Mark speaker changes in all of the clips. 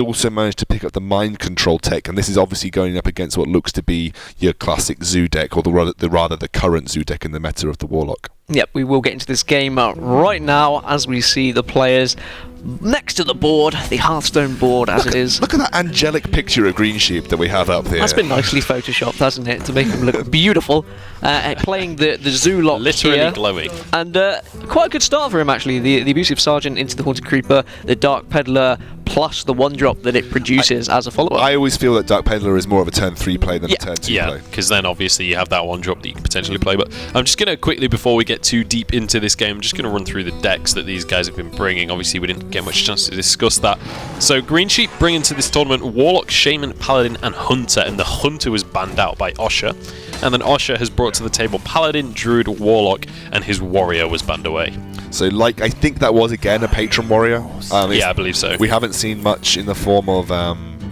Speaker 1: also managed to pick up the mind control tech, and this is obviously going up against what looks to be your classic Zoo deck, or the current Zoo deck in the meta of the Warlock.
Speaker 2: Yep, we will get into this game right now as we see the players next to the board, the Hearthstone board as it is.
Speaker 1: Look at that angelic picture of Greensheep that we have up there.
Speaker 2: That's been nicely photoshopped, hasn't it, to make him look beautiful. Playing the Zoo lock
Speaker 3: literally
Speaker 2: here.
Speaker 3: glowing.
Speaker 2: And quite a good start for him, actually. The Abusive Sergeant into the Haunted Creeper, the Dark Peddler, plus the 1-drop that it produces as a follow-up.
Speaker 1: I always feel that Dark Peddler is more of a turn 3 play than a turn 2 play.
Speaker 3: Yeah, because then obviously you have that 1-drop that you can potentially play. But I'm just going to quickly, before we get too deep into this game, I'm just going to run through the decks that these guys have been bringing. Obviously we didn't get much chance to discuss that. So Greensheep bring into this tournament Warlock, Shaman, Paladin and Hunter, and the Hunter was banned out by Osha. And then Osha has brought to the table Paladin, Druid, Warlock, and his Warrior was banned away.
Speaker 1: So, I think that was again a Patron Warrior.
Speaker 3: Yeah, I believe so.
Speaker 1: We haven't seen much in the form of.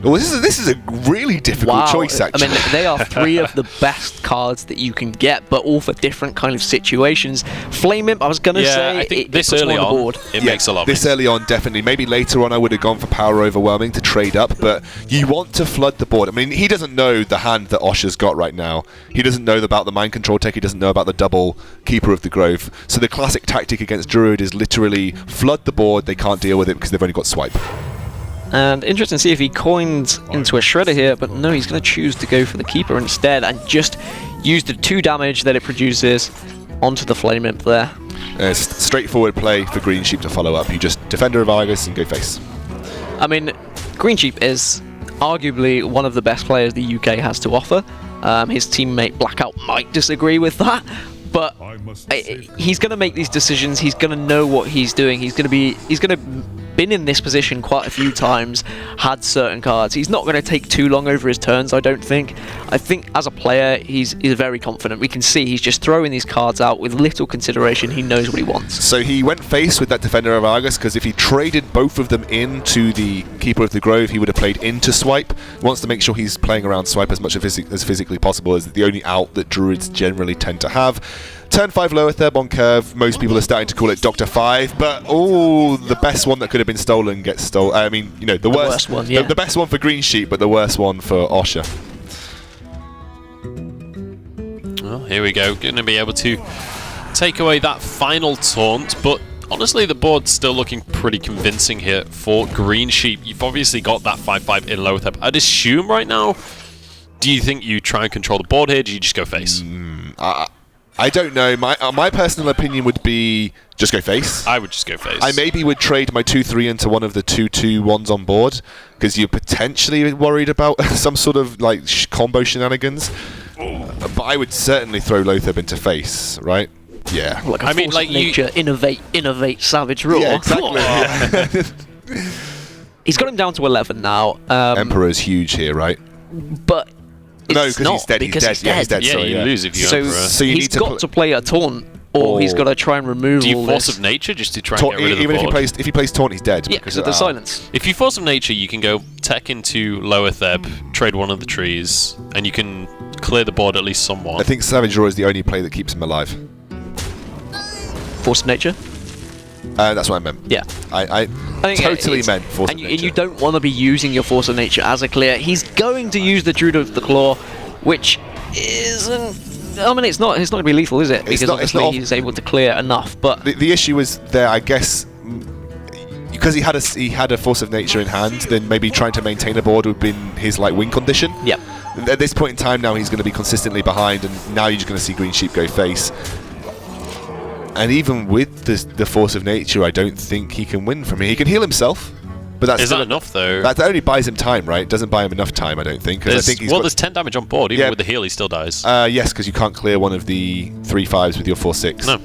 Speaker 1: Well, this is a really difficult choice, actually.
Speaker 2: I mean, they are 3 of the best cards that you can get, but all for different kind of situations. Flame Imp, I was going to say,
Speaker 3: I think this
Speaker 2: early
Speaker 3: early on,
Speaker 2: board.
Speaker 3: it makes a lot of
Speaker 1: This
Speaker 3: sense.
Speaker 1: early on, definitely. Maybe later on I would have gone for Power Overwhelming to trade up, but you want to flood the board. I mean, he doesn't know the hand that Osha's got right now. He doesn't know about the Mind Control tech. He doesn't know about the double Keeper of the Grove. So the classic tactic against Druid is literally flood the board. They can't deal with it because they've only got Swipe.
Speaker 2: And interesting to see if he coins into a Shredder here, but no, he's going to choose to go for the Keeper instead and just use the 2 damage that it produces onto the Flame Imp there.
Speaker 1: Straightforward play for Greensheep to follow up. You just Defender of Argus and go face.
Speaker 2: I mean, Greensheep is arguably one of the best players the UK has to offer. His teammate Blackout might disagree with that, but he's going to make these decisions. He's going to know what he's doing. He's going to been in this position quite a few times, had certain cards. He's not going to take too long over his turns, I don't think. I think as a player, he's very confident. We can see he's just throwing these cards out with little consideration. He knows what he wants.
Speaker 1: So he went face with that Defender of Argus because if he traded both of them into the Keeper of the Grove, he would have played into Swipe. He wants to make sure he's playing around Swipe as much as physically possible, as the only out that Druids generally tend to have. Turn 5 lower third on curve. Most people are starting to call it Dr. 5, but the best one that could have been stolen gets stolen. I mean, the worst
Speaker 2: one, yeah.
Speaker 1: The best one for Greensheep, but the worst one for Osha.
Speaker 3: Well, here we go. Going to be able to take away that final taunt, but honestly, the board's still looking pretty convincing here for Greensheep. You've obviously got that 5/5 in lower third. I'd assume right now, do you think you try and control the board here? Do you just go face?
Speaker 1: I don't know. My personal opinion would be just go face.
Speaker 3: I would just go face.
Speaker 1: I maybe would trade my 2/3 into one of the 2/2 ones on board because you're potentially worried about some sort of combo shenanigans. But I would certainly throw Lothar into face, right? Yeah.
Speaker 2: Like a force of nature, innovate, Savage Roar.
Speaker 1: Yeah, exactly. Yeah.
Speaker 2: He's got him down to 11 now.
Speaker 1: Emperor's huge here, right?
Speaker 2: But
Speaker 1: no, because he's dead. He's dead. Yeah, he's dead.
Speaker 3: Yeah,
Speaker 1: sorry,
Speaker 3: you lose if you're Emperor.
Speaker 1: So you
Speaker 2: he's got to play a taunt, or he's got to try and remove
Speaker 3: Do you
Speaker 2: all
Speaker 3: Force
Speaker 2: this.
Speaker 3: of Nature just to try and get rid of the
Speaker 1: even
Speaker 3: board?
Speaker 1: if he plays taunt, he's dead.
Speaker 2: Yeah, because of the silence.
Speaker 3: If you Force of Nature, you can go tech into lower Theb, trade one of the trees, and you can clear the board at least somewhat.
Speaker 1: I think Savage Roar is the only play that keeps him alive.
Speaker 2: Force of Nature?
Speaker 1: That's what I meant.
Speaker 2: Yeah.
Speaker 1: I totally meant Force of Nature.
Speaker 2: And you don't want to be using your Force of Nature as a clear. He's going to use the Druid of the Claw, which isn't... I mean, it's not going to be lethal, is it? Because obviously he's able to clear enough, but...
Speaker 1: The issue was there, I guess... Because he had a Force of Nature in hand, then maybe trying to maintain a board would have been his win condition.
Speaker 2: Yep.
Speaker 1: At this point in time now, he's going to be consistently behind, and now you're just going to see Greensheep go face. And even with the Force of Nature, I don't think he can win from it. He can heal himself, but that's
Speaker 3: is that enough though?
Speaker 1: That only buys him time, right? It doesn't buy him enough time, I don't think. I think
Speaker 3: there's 10 damage on board. Even with the heal, he still dies.
Speaker 1: Yes, because you can't clear one of the 3/5s with your 4/6.
Speaker 3: No.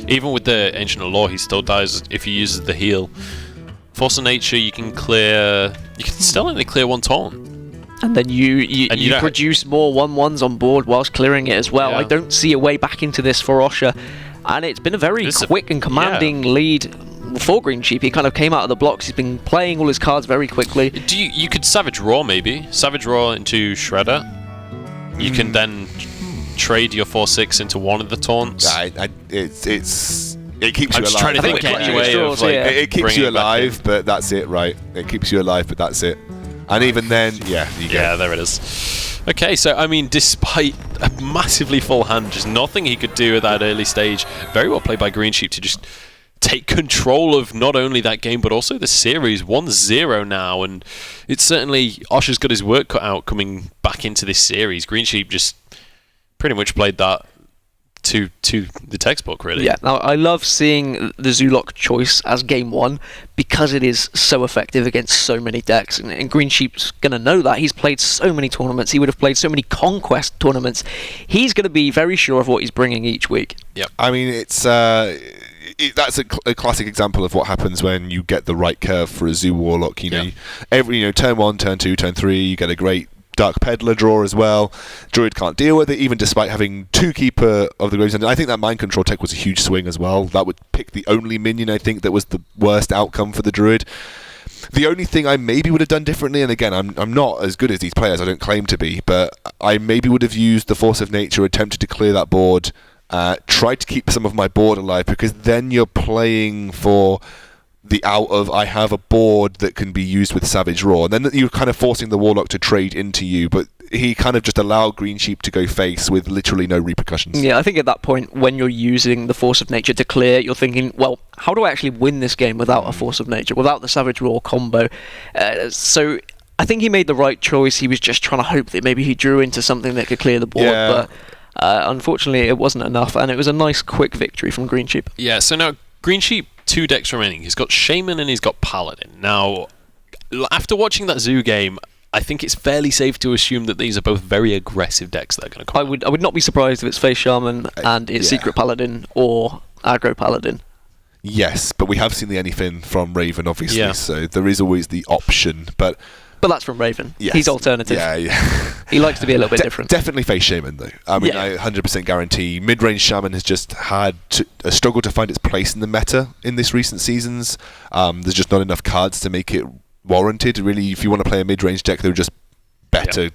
Speaker 3: Even with the Ancient of Law, he still dies if he uses the heal. Force of Nature, you can clear... You can still only clear one taunt.
Speaker 2: And then you produce more 1/1s on board whilst clearing it as well.
Speaker 3: Yeah.
Speaker 2: I don't see a way back into this for Osha. And it's been a very quick and commanding lead for Greensheep. He kind of came out of the blocks. He's been playing all his cards very quickly.
Speaker 3: You could Savage Roar maybe. Savage Roar into Shredder. You can then trade your 4/6 into one of the taunts.
Speaker 1: It keeps
Speaker 3: I'm
Speaker 1: you
Speaker 3: just
Speaker 1: alive.
Speaker 3: trying to think
Speaker 2: Clutching
Speaker 3: anyway
Speaker 2: at
Speaker 3: of
Speaker 2: straws,
Speaker 3: like
Speaker 2: yeah.
Speaker 1: It keeps
Speaker 3: bringing
Speaker 1: you
Speaker 3: it back
Speaker 1: alive,
Speaker 3: in.
Speaker 1: but that's it, right? It keeps you alive, but that's it. And even then, yeah, you go.
Speaker 3: Yeah, there it is. Okay, so I mean, despite a massively full hand, just nothing he could do at that early stage. Very well played by Greensheep to just take control of not only that game but also the series. 1-0 now, and it's certainly Osha's got his work cut out coming back into this series. Greensheep just pretty much played that to the textbook, really.
Speaker 2: Yeah, now I love seeing the Zulok choice as game one because it is so effective against so many decks, and Greensheep's going to know that. He's played so many tournaments, he would have played so many Conquest tournaments. He's going to be very sure of what he's bringing each week.
Speaker 3: Yep.
Speaker 1: I mean, it's that's a classic example of what happens when you get the right curve for a Zoo Warlock. Turn 1, turn 2, turn 3, you get a great Dark Peddler draw as well. Druid can't deal with it, even despite having 2 Keeper of the Graves. And I think that Mind Control tech was a huge swing as well. That would pick the only minion, I think, that was the worst outcome for the Druid. The only thing I maybe would have done differently, and again, I'm not as good as these players, I don't claim to be, but I maybe would have used the Force of Nature, attempted to clear that board, tried to keep some of my board alive, because then you're playing for the out of I have a board that can be used with Savage Roar, and then you're kind of forcing the Warlock to trade into you, but he kind of just allowed Greensheep to go face with literally no repercussions.
Speaker 2: Yeah, I think at that point, when you're using the Force of Nature to clear, you're thinking, well, how do I actually win this game without a Force of Nature, without the Savage Roar combo? So I think he made the right choice. He was just trying to hope that maybe he drew into something that could clear the board, but unfortunately it wasn't enough, and it was a nice quick victory from Greensheep.
Speaker 3: Yeah, so now Greensheep, 2 decks remaining. He's got Shaman and he's got Paladin. Now, after watching that Zoo game, I think it's fairly safe to assume that these are both very aggressive decks that are going to come out.
Speaker 2: I would not be surprised if it's Face Shaman and it's Secret Paladin or Aggro Paladin.
Speaker 1: Yes, but we have seen the anything from Raven, obviously, so there is always the option, but
Speaker 2: that's from Raven.
Speaker 1: Yes.
Speaker 2: He's alternative.
Speaker 1: Yeah.
Speaker 2: He likes to be a little bit different.
Speaker 1: Definitely Face Shaman, though. I mean, I 100% guarantee mid-range Shaman has just had a struggle to find its place in the meta in this recent seasons. There's just not enough cards to make it warranted. Really, if you want to play a mid-range deck, they're just better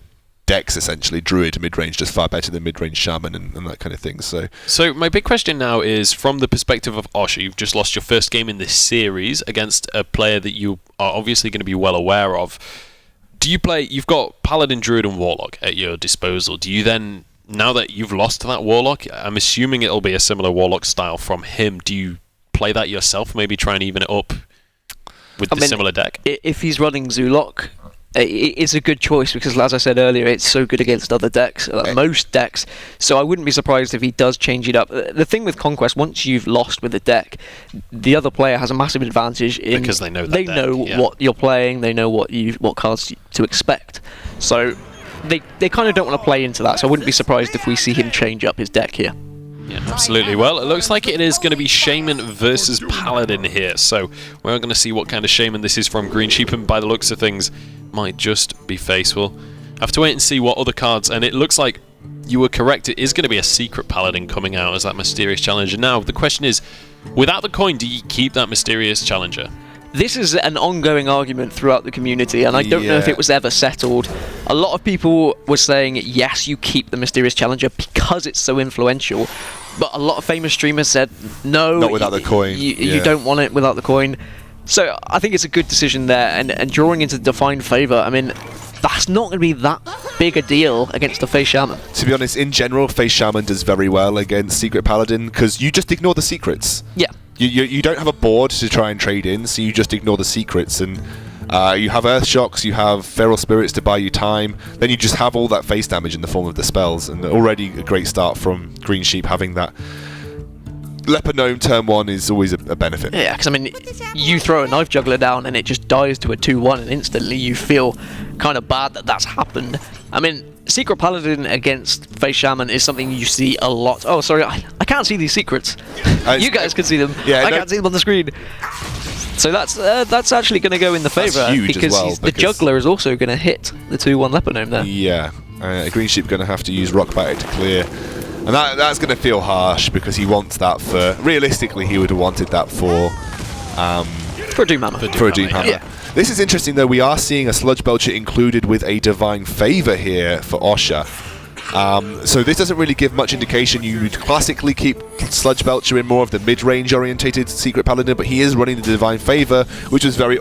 Speaker 1: decks, essentially. Druid mid-range just far better than mid-range Shaman and that kind of thing. So
Speaker 3: my big question now is, from the perspective of Osha, you've just lost your first game in this series against a player that you are obviously going to be well aware of. Do you play? You've got Paladin, Druid, and Warlock at your disposal. Do you then, now that you've lost to that Warlock, I'm assuming it'll be a similar Warlock style from him. Do you play that yourself? Maybe try and even it up with the similar deck?
Speaker 2: If he's running Zulok, it's a good choice because, as I said earlier, it's so good against other decks, most decks. So I wouldn't be surprised if he does change it up. The thing with Conquest, once you've lost with a deck, the other player has a massive advantage in
Speaker 3: because they know
Speaker 2: what you're playing, they know what cards to expect. So they kind of don't want to play into that. So I wouldn't be surprised if we see him change up his deck here.
Speaker 3: Yeah, absolutely. Well, it looks like it is going to be Shaman versus Paladin here. So we're going to see what kind of Shaman this is from Greensheep, and by the looks of things, might just be face. We'll have to wait and see what other cards, and it looks like you were correct. It is going to be a Secret Paladin coming out as that Mysterious Challenger. Now, the question is, without the coin, do you keep that Mysterious Challenger?
Speaker 2: This is an ongoing argument throughout the community, and I don't know if it was ever settled. A lot of people were saying, yes, you keep the Mysterious Challenger because it's so influential, but a lot of famous streamers said, no,
Speaker 1: not without the coin.
Speaker 2: You don't want it without the coin. So I think it's a good decision there, and drawing into Defined Favour, I mean, that's not going to be that big a deal against the Face Shaman.
Speaker 1: To be honest, in general, Face Shaman does very well against Secret Paladin because you just ignore the secrets.
Speaker 2: Yeah.
Speaker 1: You don't have a board to try and trade in, so you just ignore the secrets, and you have Earth Shocks, you have Feral Spirits to buy you time, then you just have all that face damage in the form of the spells, and already a great start from Greensheep having that. Leper Gnome turn 1 is always a benefit.
Speaker 2: Yeah, because I mean, you throw a Knife Juggler down and it just dies to a 2-1, and instantly you feel kind of bad that that's happened. I mean, Secret Paladin against Face Shaman is something you see a lot. Oh, sorry, I can't see these secrets. You guys can see them. Yeah, I can't see them on the screen. So that's actually going to go in the favour because the Juggler is also going to hit the 2-1 Leper Gnome there.
Speaker 1: Yeah, Greensheep going to have to use Rock Bite to clear. And that's going to feel harsh because he wants that for... Realistically, he would have wanted that for
Speaker 2: a Doom Hammer.
Speaker 1: For a Doom Hammer. Yeah. This is interesting, though. We are seeing a Sludge Belcher included with a Divine Favour here for Osha. So this doesn't really give much indication. You would classically keep Sludge Belcher in more of the mid-range orientated Secret Paladin, but he is running the Divine Favor, which is very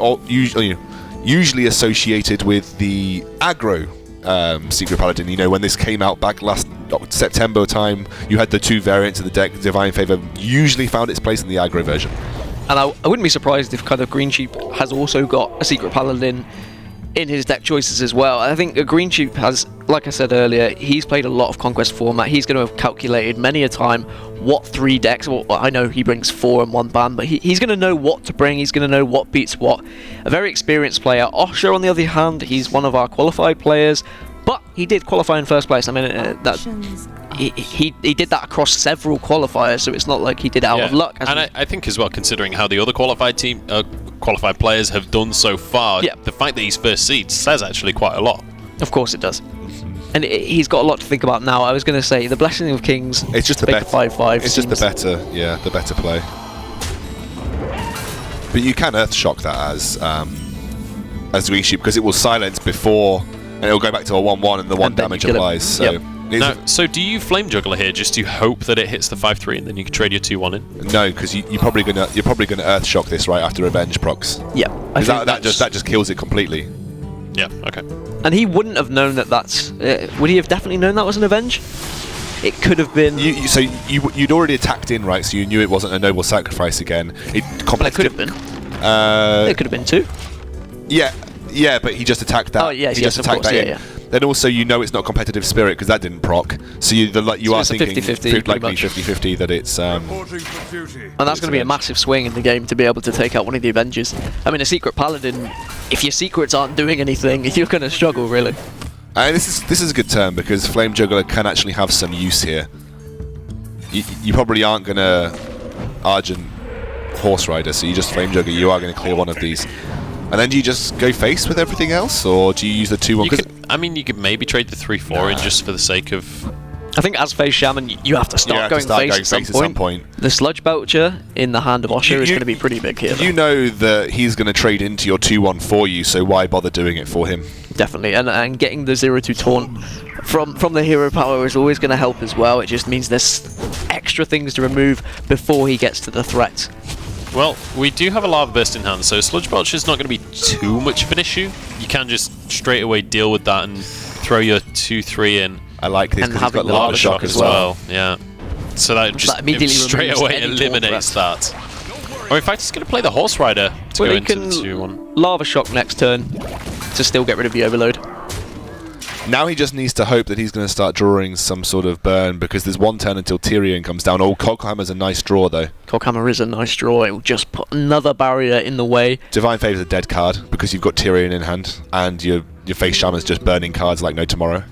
Speaker 1: usually associated with the aggro Secret Paladin. You know, when this came out back last September time, you had the two variants of the deck. Divine Favor usually found its place in the aggro version.
Speaker 2: And I wouldn't be surprised if kind of Greensheep has also got a Secret Paladin in his deck choices as well. I think Greensheep has, like I said earlier, he's played a lot of Conquest format. He's going to have calculated many a time what 3 decks, well, I know he brings 4 and 1 ban, but he's going to know what to bring, he's going to know what beats what. A very experienced player. Osha, on the other hand, he's one of our qualified players, but he did qualify in first place. I mean, he did that across several qualifiers, so it's not like he did it out of luck.
Speaker 3: And I think as well, considering how the other qualified players have done so far, the fact that he's first seed says actually quite a lot.
Speaker 2: Of course it does. And he's got a lot to think about now. I was going to say, the Blessing of Kings,
Speaker 1: it's just the better
Speaker 2: 5/5.
Speaker 1: It's just the better play. But you can Earthshock that as Greensheep, because it will silence before, and it'll go back to a 1/1, and the 1 damage applies. So.
Speaker 3: So do you Flame Juggler here just to hope that it hits the 5/3 and then you can trade your 2/1 in?
Speaker 1: No, because you're probably gonna Earthshock this right after Revenge procs.
Speaker 2: Yeah,
Speaker 1: that just kills it completely.
Speaker 3: Yeah. Okay.
Speaker 2: And he wouldn't have known that that's. Would he have definitely known that was an Avenge? It could have been.
Speaker 1: You'd already attacked in, right? So you knew it wasn't a noble sacrifice again.
Speaker 2: It could have been. It could have been 2.
Speaker 1: Yeah, but he just attacked that.
Speaker 2: Oh yes,
Speaker 1: he just attacked
Speaker 2: course,
Speaker 1: that in. Then also you know it's not competitive spirit because that didn't proc. So you are thinking
Speaker 2: 50-50,
Speaker 1: likely 50-50 that it's.
Speaker 2: And that's going to be a massive swing in the game to be able to take out one of the Avengers. I mean, a Secret Paladin, if your secrets aren't doing anything, you're going to struggle really.
Speaker 1: And this is a good turn because Flame Juggler can actually have some use here. You probably aren't going to Argent Horse Rider, so you just Flame Juggler. You are going to clear one of these. And then do you just go face with everything else, or do you use the 2/1?
Speaker 3: I mean, you could maybe trade the 3/4 in just for the sake of.
Speaker 2: I think as Face Shaman, you have to start going face at some point. The Sludge Belcher in the hand of Osha is going to be pretty big here.
Speaker 1: You know that he's going to trade into your 2/1 for you, so why bother doing it for him?
Speaker 2: Definitely, and getting the 0/2 taunt from the hero power is always going to help as well. It just means there's extra things to remove before he gets to the threat.
Speaker 3: Well, we do have a Lava Burst in hand, so Sludge Belcher is not going to be too much of an issue. You can just straight away deal with that and throw your 2/3 in.
Speaker 1: I like this because he's got Lava Shock as well.
Speaker 3: Yeah. So that just
Speaker 2: immediately
Speaker 3: straight away eliminates that. Or in fact, he's going to play the Horse Rider to go into the 2/1.
Speaker 2: Lava Shock next turn to still get rid of the Overload.
Speaker 1: Now he just needs to hope that he's going to start drawing some sort of burn because there's 1 turn until Tyrion comes down. Oh, Coghammer's a nice draw though.
Speaker 2: Coghammer is a nice draw. It will just put another barrier in the way.
Speaker 1: Divine Favor's a dead card because you've got Tyrion in hand and your Face Shaman's just burning cards like no tomorrow.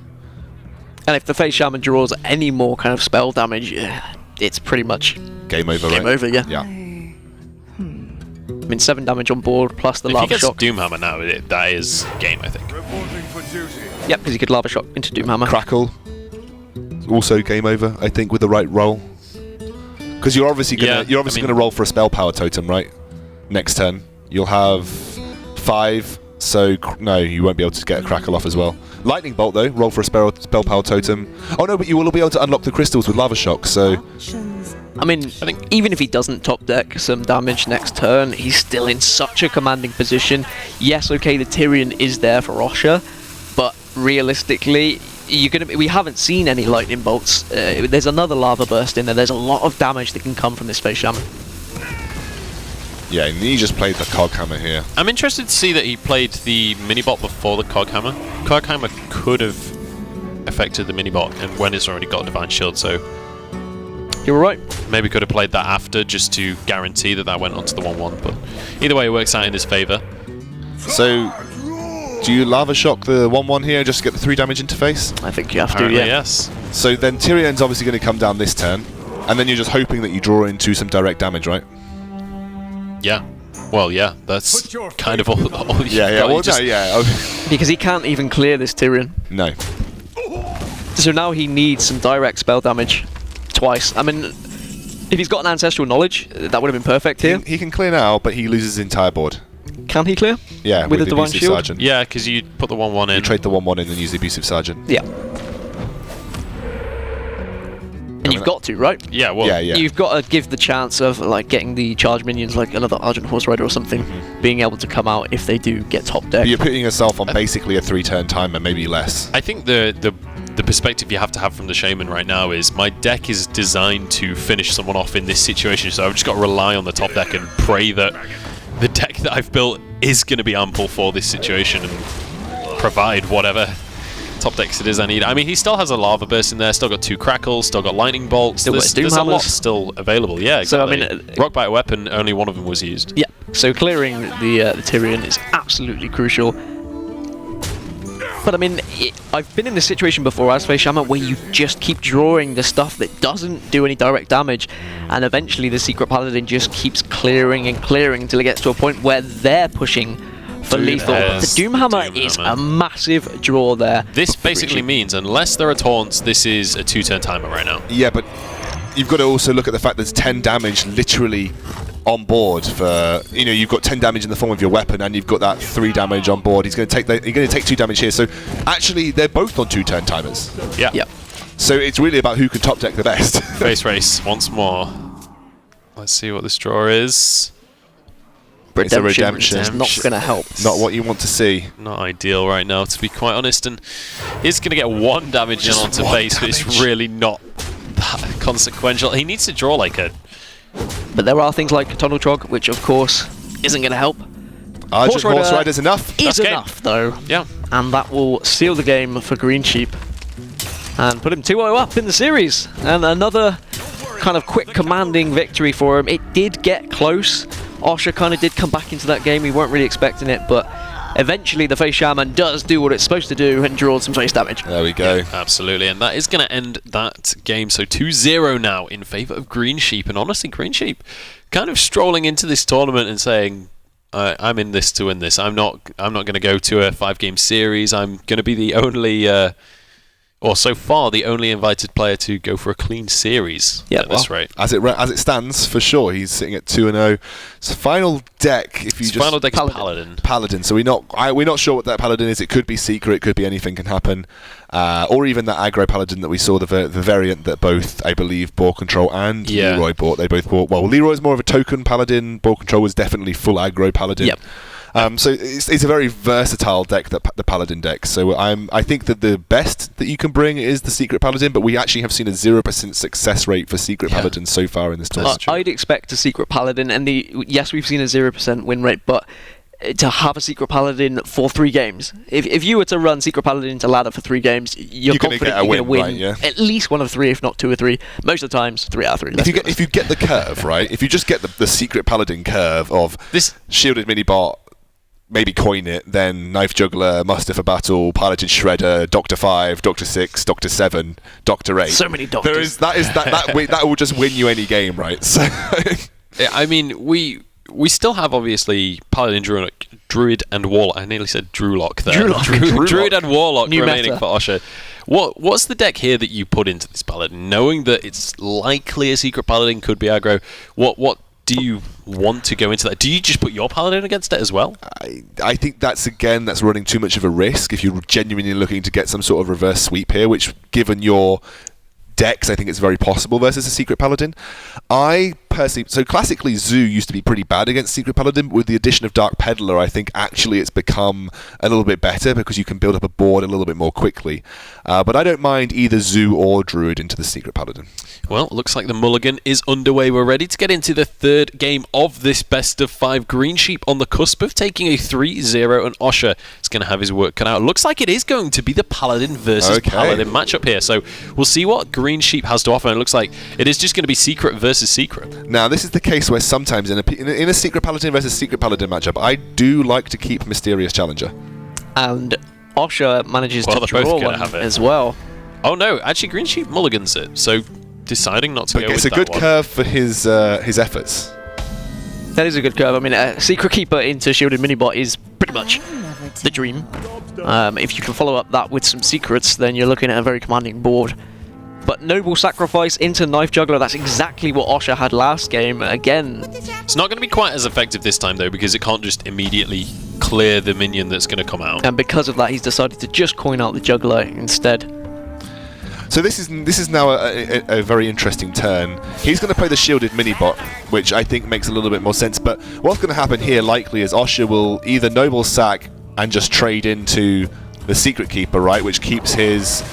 Speaker 2: And if the Face Shaman draws any more kind of spell damage, it's pretty much
Speaker 1: game over.
Speaker 2: Game over, yeah.
Speaker 1: Yeah.
Speaker 2: I mean, 7 damage on board plus the Lava Shock.
Speaker 3: If he gets Doomhammer now, that is game, I think.
Speaker 2: Yep, because he could Lava Shock into Doomhammer.
Speaker 1: Crackle, also game over, I think, with the right roll. Because you're obviously gonna roll for a spell power totem, right? Next turn, you'll have 5. So no, you won't be able to get a Crackle off as well. Lightning Bolt though, roll for a spell power totem. Oh no, but you will be able to unlock the crystals with Lava Shock. So.
Speaker 2: I mean, I think even if he doesn't top deck some damage next turn, he's still in such a commanding position. Yes, okay, the Tyrion is there for Osha, but realistically, we haven't seen any lightning bolts. There's another lava burst in there. There's a lot of damage that can come from this Face Shaman.
Speaker 1: Yeah, and he just played the Coghammer here.
Speaker 3: I'm interested to see that he played the Minibot before the Coghammer. Coghammer could have affected the Minibot, and when it's already got a Divine Shield, so.
Speaker 2: You're right.
Speaker 3: Maybe could have played that after just to guarantee that went onto the 1/1, but either way it works out in his favour.
Speaker 1: So, do you Lava Shock the 1/1 here just to get the 3 damage interface?
Speaker 2: I think you have
Speaker 3: Apparently,
Speaker 2: to, yeah.
Speaker 3: Yes.
Speaker 1: So then Tyrion's obviously going to come down this turn, and then you're just hoping that you draw into some direct damage, right?
Speaker 3: Yeah. Well, yeah, that's kind of all you've got.
Speaker 1: Yeah.
Speaker 2: Because he can't even clear this Tyrion.
Speaker 1: No.
Speaker 2: So now he needs some direct spell damage. Twice. I mean, if he's got an Ancestral Knowledge, that would have been perfect here.
Speaker 1: He can clear now, but he loses his entire board.
Speaker 2: Can he clear?
Speaker 1: Yeah,
Speaker 2: with the Divine
Speaker 1: Abusive
Speaker 2: Shield?
Speaker 1: Sergeant.
Speaker 3: Yeah, because you put the 1/1 in.
Speaker 1: You trade the 1/1 in and use the Abusive Sergeant.
Speaker 2: Yeah. And you've got to, right?
Speaker 3: Yeah, well,
Speaker 1: Yeah.
Speaker 2: You've got to give the chance of like getting the charge minions, like another Argent Horse Rider or something, being able to come out if they do get top deck.
Speaker 1: But you're putting yourself on basically a 3-turn timer, maybe less.
Speaker 3: I think the perspective you have to have from the Shaman right now is my deck is designed to finish someone off in this situation, so I've just got to rely on the top deck and pray that the deck that I've built is going to be ample for this situation and provide whatever top decks it is I need. I mean, he still has a Lava Burst in there, still got 2 Crackles, still got Lightning Bolts. There's a lot still available. Yeah, exactly.
Speaker 2: So, I mean,
Speaker 3: Rock Bite Weapon, only one of them was used.
Speaker 2: Yeah, so clearing the Tyrion is absolutely crucial. But I mean, I've been in this situation before as Face Shaman where you just keep drawing the stuff that doesn't do any direct damage, and eventually the Secret Paladin just keeps clearing and clearing until it gets to a point where they're pushing for lethal. The Doomhammer is a massive draw there.
Speaker 3: This basically means, unless there are taunts, this is a 2-turn timer right now.
Speaker 1: Yeah, but you've got to also look at the fact there's 10 damage literally on board for, you know, you've got 10 damage in the form of your weapon and you've got that 3 damage on board. He's going to take 2 damage here. So actually they're both on 2-turn timers.
Speaker 3: Yeah.
Speaker 2: Yep.
Speaker 1: So it's really about who can top deck the best.
Speaker 3: Face race once more. Let's see what this draw is.
Speaker 1: It's a redemption.
Speaker 2: Is not going to help.
Speaker 1: Not what you want to see.
Speaker 3: Not ideal right now, to be quite honest. And he's going to get 1 damage in onto face, but it's really not that consequential. He needs to draw like a...
Speaker 2: But there are things like Tunnel Trog, which of course isn't going to help.
Speaker 1: Horse Rider's enough.
Speaker 2: Is enough, though.
Speaker 3: Yeah.
Speaker 2: And that will seal the game for Greensheep and put him 2-0 up in the series. And another kind of quick commanding victory for him. It did get close. Osha kind of did come back into that game. We weren't really expecting it, but eventually the Face Shaman does do what it's supposed to do and draws some face damage.
Speaker 1: There we go.
Speaker 3: Yeah, absolutely, and that is going to end that game. So 2-0 now in favour of Greensheep, and honestly, Greensheep kind of strolling into this tournament and saying, "I'm in this to win this. I'm not going to go to a 5-game series. I'm going to be the only." Or so far, the only invited player to go for a clean series at this rate.
Speaker 1: As it stands, for sure, he's sitting at 2-0. So final deck, if you just
Speaker 3: final deck is Paladin.
Speaker 1: Paladin. So we're not sure what that Paladin is. It could be secret. It could be anything can happen, or even that aggro Paladin that we saw, the variant that both I believe Ball Control and Leroy bought. They both bought. Well, Leroy's more of a token Paladin. Ball Control was definitely full aggro Paladin.
Speaker 2: Yep.
Speaker 1: So it's a very versatile deck, the Paladin deck. So I think that the best that you can bring is the Secret Paladin, but we actually have seen a 0% success rate for Secret Paladin so far in this tournament.
Speaker 2: I'd expect a Secret Paladin, and yes, we've seen a 0% win rate, but to have a Secret Paladin for 3 games, if you were to run Secret Paladin into ladder for 3 games, you're confident you're going to win
Speaker 1: right, yeah.
Speaker 2: at least 1 of 3, if not 2 or 3. Most of the times, 3 out of 3.
Speaker 1: If you get the curve right, if you just get the Secret Paladin curve of this shielded mini bot, maybe coin it, then Knife Juggler, Muster for Battle, Paladin Shredder, Doctor 5, Doctor 6, Doctor 7, Doctor 8.
Speaker 2: So many doctors.
Speaker 1: That will just win you any game, right? So
Speaker 3: I mean, we still have obviously Paladin, Druid and Warlock. I nearly said Drewlock there. Druid and Warlock
Speaker 2: New
Speaker 3: remaining
Speaker 2: meta.
Speaker 3: for Osha. What's the deck here that you put into this Paladin, knowing that it's likely a Secret Paladin could be aggro? What do you want to go into that? Do you just put your Paladin against it as well?
Speaker 1: I think that's running too much of a risk if you're genuinely looking to get some sort of reverse sweep here, which given your decks, I think it's very possible versus a Secret Paladin. I personally, so classically Zoo used to be pretty bad against Secret Paladin, but with the addition of Dark Peddler, I think actually it's become a little bit better because you can build up a board a little bit more quickly. But I don't mind either Zoo or Druid into the Secret Paladin.
Speaker 3: Well, looks like the mulligan is underway. We're ready to get into the 3rd game of this best of 5. Greensheep on the cusp of taking a 3-0, and Osha is going to have his work cut out. Looks like it is going to be the Paladin versus Paladin matchup here. So we'll see what Greensheep has to offer. And it looks like it is just going to be secret versus secret.
Speaker 1: Now, this is the case where sometimes in a Secret Paladin versus Secret Paladin matchup, I do like to keep Mysterious Challenger.
Speaker 2: And Osha manages to draw one as well.
Speaker 3: Oh no, actually Greensheep mulligans it. So deciding not to go with that one.
Speaker 1: It's a good curve for his efforts.
Speaker 2: That is a good curve. I mean, Secret Keeper into Shielded Minibot is pretty much the dream. If you can follow up that with some secrets, then you're looking at a very commanding board. But Noble Sacrifice into Knife Juggler, that's exactly what Osha had last game. Again,
Speaker 3: it's not going to be quite as effective this time though, because it can't just immediately clear the minion that's going to come out.
Speaker 2: And because of that, he's decided to just coin out the Juggler instead.
Speaker 1: So this is now a very interesting turn. He's going to play the shielded mini-bot, which I think makes a little bit more sense. But what's going to happen here likely is Osha will either noble sack and just trade into the Secret Keeper, right, which keeps his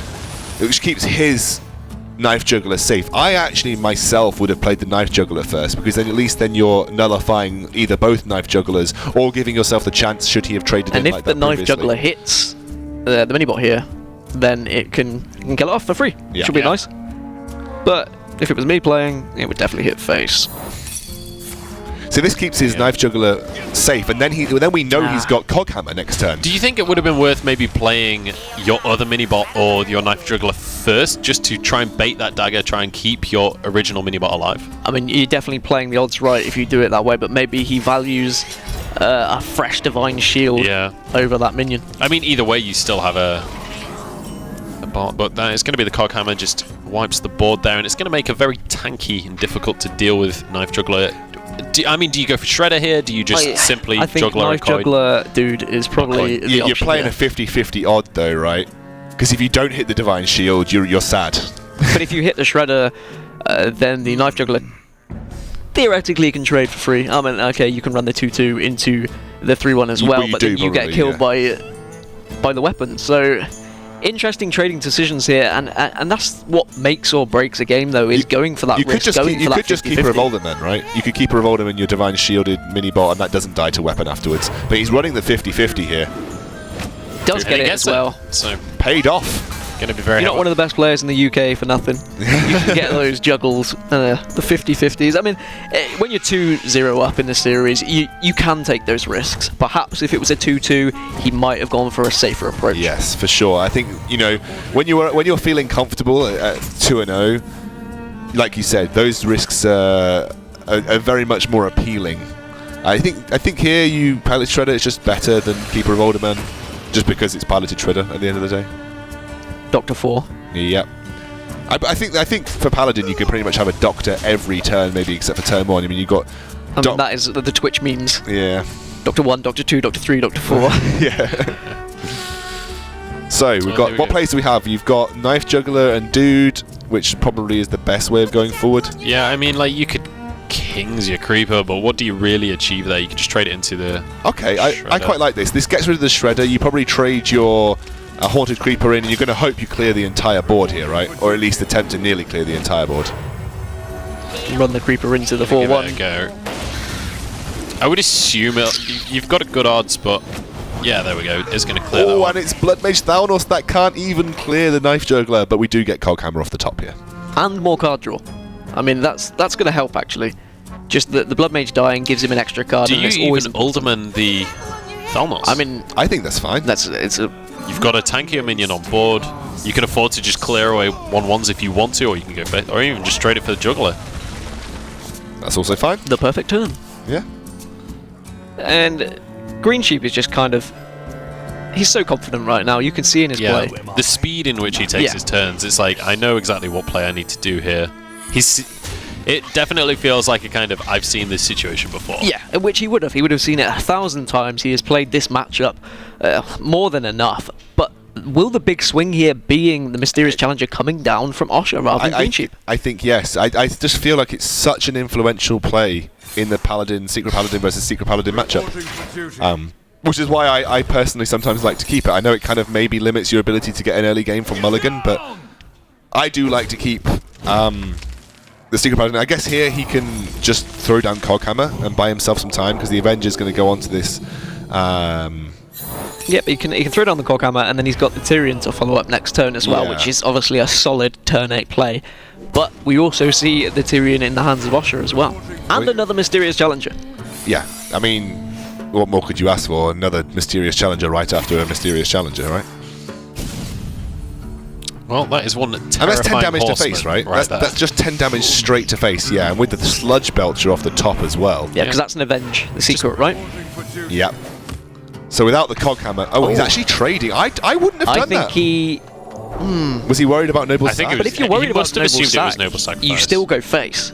Speaker 1: Knife Juggler safe. I actually myself would have played the Knife Juggler first, because then at least you're nullifying either both Knife Jugglers or giving yourself the chance should he have traded in like that
Speaker 2: And if the Knife
Speaker 1: previously.
Speaker 2: Juggler hits the mini-bot here, then it can kill it off for free.
Speaker 1: Yeah.
Speaker 2: Should be nice. But if it was me playing, it would definitely hit face.
Speaker 1: So this keeps his Knife Juggler safe, and then we know he's got Coghammer next turn.
Speaker 3: Do you think it would have been worth maybe playing your other mini-bot or your Knife Juggler first, just to try and bait that dagger, try and keep your original mini-bot alive?
Speaker 2: I mean, you're definitely playing the odds right if you do it that way, but maybe he values a fresh Divine Shield over that minion.
Speaker 3: I mean, either way, you still have a bot, but it's going to be the Coghammer, just wipes the board there, and it's going to make a very tanky and difficult to deal with Knife Juggler. Do you go for Shredder here? Do you just simply
Speaker 2: I think
Speaker 3: Juggler
Speaker 2: Knife Juggler, dude, is probably the
Speaker 1: You're
Speaker 2: option
Speaker 1: playing
Speaker 2: here.
Speaker 1: a 50-50 odd though, right? Because if you don't hit the Divine Shield, you're sad.
Speaker 2: But if you hit the Shredder, then the Knife Juggler theoretically can trade for free. I mean, okay, you can run the 2-2 into the 3-1 as well, but then you get killed by the weapon. So interesting trading decisions here, and that's what makes or breaks a game, though, is going for that risk.
Speaker 1: You could just keep a Revolver then, right? You could keep a Revolver in your Divine Shielded mini-bot, and that doesn't die to weapon afterwards. But he's running the 50-50 here.
Speaker 2: Does get it as well.
Speaker 3: So
Speaker 1: paid off.
Speaker 3: Going to be very.
Speaker 2: You're not one of the best players in the UK for nothing. You can get those juggles, the 50-50s. I mean, when you're 2-0 up in the series, you can take those risks. Perhaps if it was a 2-2, he might have gone for a safer approach.
Speaker 1: Yes, for sure. I think, when you're feeling comfortable at 2-0, like you said, those risks are very much more appealing. I think here you pilot Shredder is just better than Keeper of Alderman, just because it's piloted Shredder at the end of the day.
Speaker 2: Doctor 4.
Speaker 1: Yep. I think for Paladin you can pretty much have a Doctor every turn, maybe except for turn 1. I mean, you've got...
Speaker 2: I mean, that is the Twitch memes.
Speaker 1: Yeah.
Speaker 2: Doctor 1, Doctor 2, Doctor 3, Doctor 4.
Speaker 1: Yeah. So, what plays do we have? You've got Knife Juggler and Dude, which probably is the best way of going forward.
Speaker 3: Yeah, I mean, like, you could Kings your Creeper, but what do you really achieve there? You can just trade it into the
Speaker 1: Okay, I quite like this. This gets rid of the Shredder. You probably trade your Haunted Creeper in, and you're going to hope you clear the entire board here, right? Or at least attempt to nearly clear the entire board.
Speaker 2: Run the Creeper into the 4-1.
Speaker 3: Go. I would assume you've got a good odds, but yeah, there we go. It's going to clear that one.
Speaker 1: And it's Blood Mage Thalnos that can't even clear the Knife Juggler, but we do get Coghammer off the top here.
Speaker 2: And more card draw. I mean, that's going to help, actually. Just the Blood Mage dying gives him an extra card.
Speaker 3: Do
Speaker 2: and
Speaker 3: you
Speaker 2: it's
Speaker 3: even
Speaker 2: always
Speaker 3: Alderman the Thalnos?
Speaker 2: I mean,
Speaker 1: I think that's fine.
Speaker 3: You've got a tankier minion on board. You can afford to just clear away 1/1s if you want to, or you can go for, or even just trade it for the Juggler.
Speaker 1: That's also fine.
Speaker 2: the perfect turn.
Speaker 1: Yeah.
Speaker 2: And Greensheep is just kind of... He's so confident right now. You can see in his play.
Speaker 3: The speed in which he takes his turns, it's like, I know exactly what play I need to do here. It definitely feels like a kind of, I've seen this situation before.
Speaker 2: Yeah, which he would have. He would have seen it 1,000 times. He has played this matchup more than enough. But will the big swing here being the Mysterious Challenger coming down from Osha rather than Greensheep?
Speaker 1: I think yes. I just feel like it's such an influential play in the Secret Paladin versus Secret Paladin matchup. Which is why I personally sometimes like to keep it. I know it kind of maybe limits your ability to get an early game from Mulligan, but I do like to keep the Secret Paladin. I guess here he can just throw down Coghammer and buy himself some time, because the Avenger's going to go on to this.
Speaker 2: Yep, he can throw down the Coghammer, and then he's got the Tyrion to follow up next turn as well, which is obviously a solid turn 8 play. But we also see the Tyrion in the hands of Osha as well. And another Mysterious Challenger.
Speaker 1: Yeah, I mean, what more could you ask for? Another Mysterious Challenger right after a Mysterious Challenger, right?
Speaker 3: Well, that is one terrifying
Speaker 1: And that's 10 damage to face, right?
Speaker 3: Right
Speaker 1: that's just 10 damage straight to face, yeah. And with the Sludge Belcher off the top as well.
Speaker 2: Yeah, because that's an Avenge, the secret, right?
Speaker 1: Yep. So without the Coghammer... Oh, he's actually trading. I wouldn't have done that.
Speaker 2: I think he...
Speaker 1: Was he worried about Noble Sack?
Speaker 2: But if you're worried about
Speaker 3: must have
Speaker 2: Noble
Speaker 3: assumed it was
Speaker 2: Sack,
Speaker 3: Noble Sacrifice.
Speaker 2: you still go face.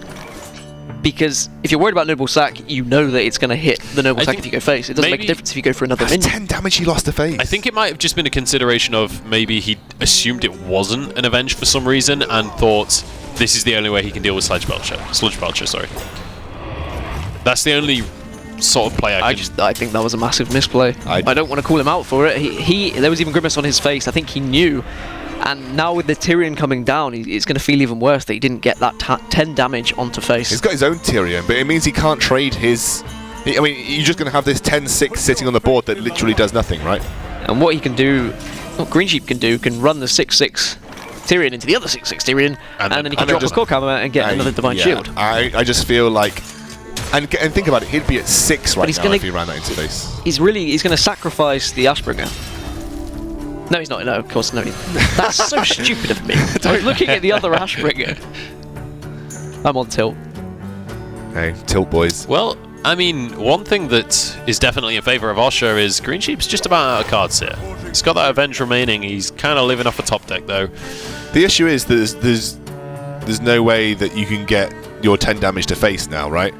Speaker 2: Because if you're worried about Noble Sack, you know that it's going to hit the Noble Sack if you go face. It doesn't make a difference if you go for another
Speaker 1: That's
Speaker 2: minion.
Speaker 1: 10 damage he lost to face.
Speaker 3: I think it might have just been a consideration of maybe he assumed it wasn't an Avenge for some reason and thought this is the only way he can deal with Sludge Belcher, sorry. That's the only sort of play I
Speaker 2: think that was a massive misplay. I don't want to call him out for it. There was even grimace on his face. I think he knew. And now with the Tyrion coming down, it's going to feel even worse that he didn't get that 10 damage onto face.
Speaker 1: He's got his own Tyrion, but it means he can't trade his... I mean, you're just going to have this 10-6 sitting on the board that literally does nothing, right?
Speaker 2: And what he can do, what Greensheep can run the 6-6 Tyrion into the other 6-6 Tyrion, and then he can drop a core hammer and get another Divine Shield.
Speaker 1: I just feel like... And think about it, he'd be at 6 right now if he ran that into face.
Speaker 2: He's going to sacrifice the Ashbringer. No, he's not. No, of course, no. That's so stupid of me. I was looking at the other Ashbringer. I'm on tilt.
Speaker 1: Hey, tilt boys.
Speaker 3: Well, I mean, one thing that is definitely in favour of Osha is Greensheep's just about out of cards here. He's got that Avenge remaining. He's kind of living off a top deck, though.
Speaker 1: The issue is there's no way that you can get your 10 damage to face now, right?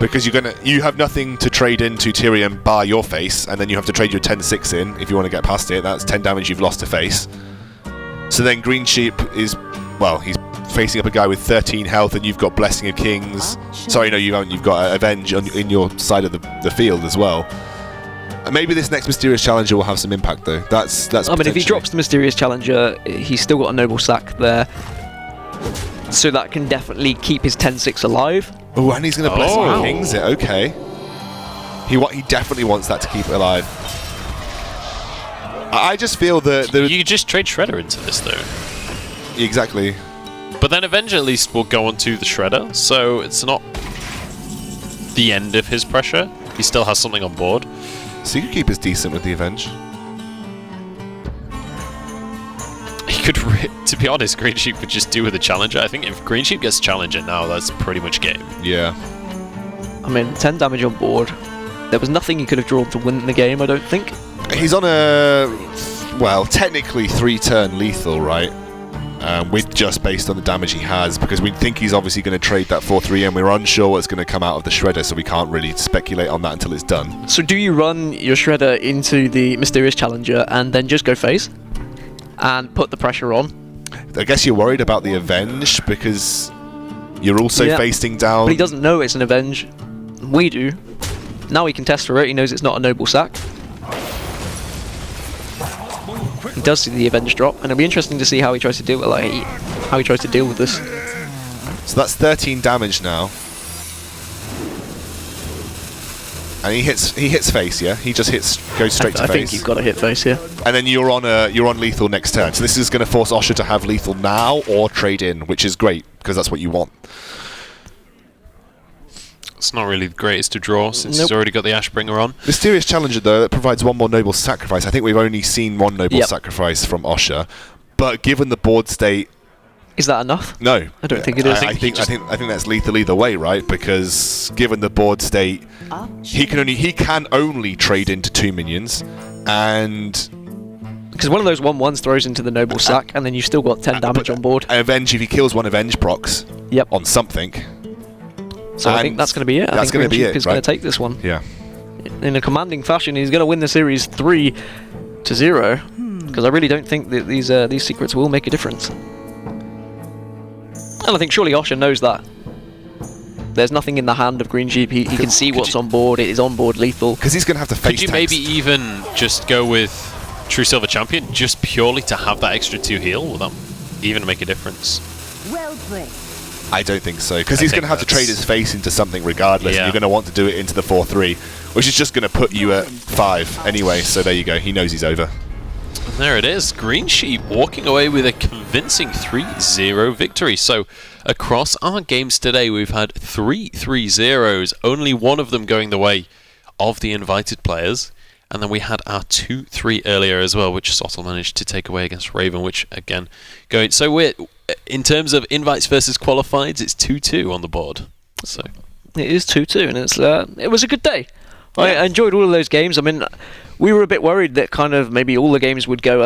Speaker 1: Because you have nothing to trade into Tyrion bar your face, and then you have to trade your 10-6 in if you want to get past it. That's 10 damage you've lost to face. So then Greensheep is, well, he's facing up a guy with 13 health, and you've got Blessing of Kings. Sorry, no, you haven't. You've got Avenge in your side of the field as well. And maybe this next Mysterious Challenger will have some impact, though. That's. I mean,
Speaker 2: if he drops the Mysterious Challenger, he's still got a Noble Sack there. So that can definitely keep his 10-6 alive.
Speaker 1: Oh, and he's going to Blessing of Kings it. Okay. He definitely wants that to keep it alive. I just feel that...
Speaker 3: You just trade Shredder into this, though.
Speaker 1: Exactly.
Speaker 3: But then Avenge at least will go onto the Shredder, so it's not the end of his pressure. He still has something on board.
Speaker 1: So you could keep us decent with the Avenge.
Speaker 3: He could, to be honest, Greensheep could just do with a Challenger. I think if Greensheep gets Challenger now, that's pretty much game.
Speaker 1: Yeah.
Speaker 2: I mean, 10 damage on board. There was nothing he could have drawn to win the game, I don't think.
Speaker 1: He's on a, well, technically 3-turn lethal, right? With just based on the damage he has, because we think he's obviously going to trade that 4-3, and we're unsure what's going to come out of the Shredder, so we can't really speculate on that until it's done.
Speaker 2: So do you run your Shredder into the Mysterious Challenger and then just go face? And put the pressure on?
Speaker 1: I guess you're worried about the Avenge, because you're also facing down...
Speaker 2: But he doesn't know it's an Avenge. We do. Now he can test for it, he knows it's not a Noble Sack. He does see the Avenge drop, and it'll be interesting to see how he tries to deal with how he tries to deal with this.
Speaker 1: So that's 13 damage now. And he hits face, yeah? He just goes straight to face.
Speaker 2: I think you've got to hit face here.
Speaker 1: And then you're on lethal next turn. So this is going to force Osha to have lethal now or trade in, which is great, because that's what you want.
Speaker 3: It's not really the greatest to draw, since he's already got the Ashbringer on.
Speaker 1: Mysterious Challenger, though, that provides one more Noble Sacrifice. I think we've only seen one Noble Sacrifice from Osha. But given the board state...
Speaker 2: Is that enough?
Speaker 1: No.
Speaker 2: I don't think it is.
Speaker 1: I think that's lethal either way, right? Because given the board state, he can only trade into 2 minions, and
Speaker 2: because one of those 1/1s throws into the Noble Sack, and then you've still got 10 damage on board.
Speaker 1: Avenge, if he kills one Avenge procs on something.
Speaker 2: So I think that's going to be it.
Speaker 1: That's going to be it.
Speaker 2: He's going to take this one.
Speaker 1: Yeah.
Speaker 2: In a commanding fashion, he's going to win the series 3-0. Because I really don't think that these secrets will make a difference. And I think surely Osha knows that. There's nothing in the hand of Greensheep. He can see what's on board. It is on board lethal.
Speaker 1: Because he's going to have to face
Speaker 3: Could you maybe even just go with True Silver Champion just purely to have that extra 2 heal? Will that even make a difference?
Speaker 4: Well played.
Speaker 1: I don't think so. Because he's going to have to trade his face into something regardless. And you're going to want to do it into the 4-3, which is just going to put you at 5 anyway. So there you go. He knows he's over.
Speaker 3: There it is. Greensheep walking away with a convincing 3-0 victory. So across our games today, we've had 3 3-0s, only one of them going the way of the invited players. And then we had our 2-3 earlier as well, which Sottle managed to take away against Raven, which again, going. So we're, in terms of invites versus qualifieds, it's 2-2 on the board. So
Speaker 2: it is 2-2, and it was a good day. I enjoyed all of those games. I mean, we were a bit worried that kind of maybe all the games would go